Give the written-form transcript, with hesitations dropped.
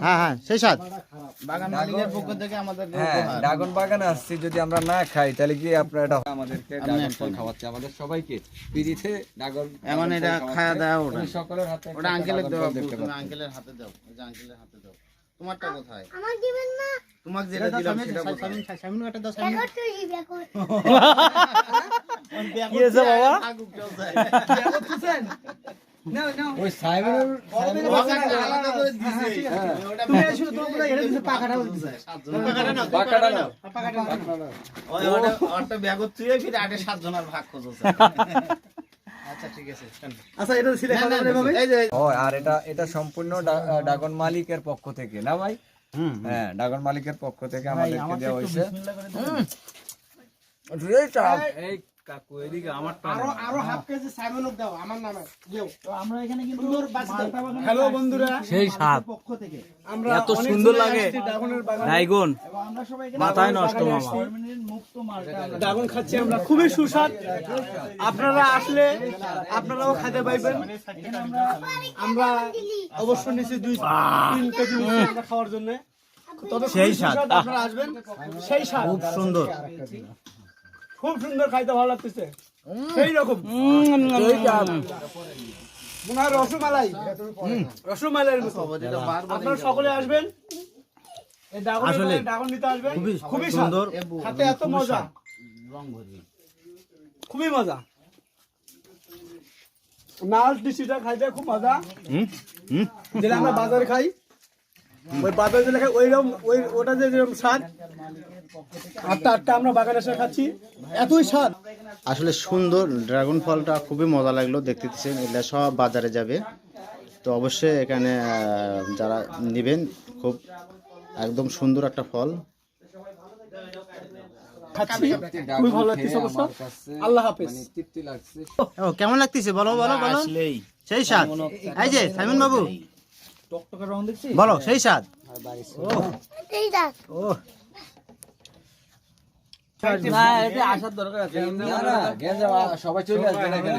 হ্যাঁ সেই স্বাদ। বাগান মালিকের পক্ষ থেকে আমাদের ড্রাগন বাগানে আসছি, যদি আমরা না খাই তাহলে কি আপনারা এটা আমাদেরকে ড্রাগন ফল খাওয়াচ্ছে আমাদের সবাইকে পিরিতে ড্রাগন। এখন এটা খাওয়া দাওয়া ওটা সকলের হাতে ওটা আঙ্কেলের দেওয়া, তুমি আঙ্কেলের হাতে দাও, ওই যে আঙ্কেলের হাতে দাও। তোমারটা কোথায়? আমার দিবেন না। তোমাকে যেটা দিলাম সেটা কোথায়? সামিন একটা দাও। ব্যাকর তো এই ব্যাকর। কি হয়েছে বাবা? ওই সাইমনের আলাদা করে দিয়েছে। তুমি আসলে তোমরা এটা দিতে পাকাটা দিতে। পাকাটা নাও। ওই ওটা ব্যাগত তুই ফিরে আগে 7 জনের ভাগ খোঁজছে। আচ্ছা ঠিক আছে। আচ্ছা এটা ছিলে খাবে এভাবে। এই যে ও, আর এটা সম্পূর্ণ ড্রাগন মালিকের পক্ষ থেকে না ভাই? হ্যাঁ, ড্রাগন মালিকের পক্ষ থেকে আমাদেরকে দেওয়া হয়েছে। এই কাকু এদিকে আমারটা আরো হাফ কেজি সাইমনক দাও আমার নামে দেও। তো আমরা এখানে কিন্তু হ্যালো বন্ধুরা, সেই স্বাদ পক্ষ থেকে আমরা এত সুন্দর লাগে ড্রাগন। আমরা সবাই মাথায় নষ্ট মামা মুক্ত মালটা ড্রাগন খাচ্ছি আমরা, খুবই সুস্বাদ। আপনারা আসলে আপনারাও খেতে পাইবেন। আমরা অবশ্য নিচে 2-3 কেজি আমরা খাওয়ার জন্য। তবে সেই স্বাদ, আপনারা আসবেন, সেই স্বাদ খুব সুন্দর, খুব সুন্দর, খাইতে ভালো লাগতেছে। সেই রকম মনে হয় রসমালাই, রসমালাইয়ের মতো। আপনারা সকলে আসবেন, এই ড্রাগন নিতে আসবেন। খুবই সুন্দর, খেতে এত মজা, খুবই মজা। নাল টিসিটা খাইতে খুব মজা। যেটা আমরা বাজারে খাই, ওই বাজারে যেটা খাই ওইরকম, ওটা যেরকম স্বাদ, আটটা আমরা বাগানে এসে খাচ্ছি, এতই স্বাদ। আসলে সুন্দর ড্রাগন ফলটা খুবই মজা লাগলো দেখতে দিচ্ছেন। এগুলা সব বাজারে যাবে, তো অবশ্যই এখানে যারা নেবেন, খুব একদম সুন্দর একটা ফল। খাচ্ছি, খুবই ভালো লাগতেছে অবশ্য। আল্লাহ হাফেজ। তৃপ্তি লাগছে। ও কেমন লাগতেছে বলো বলো বলো। সেই স্বাদ, এই যে সাইমন বাবু বলো, সেই স্বাদ। এই দাও। ও না, এটা আসার দরকার আছে। না, সবাই চলে আসবে না এখানে।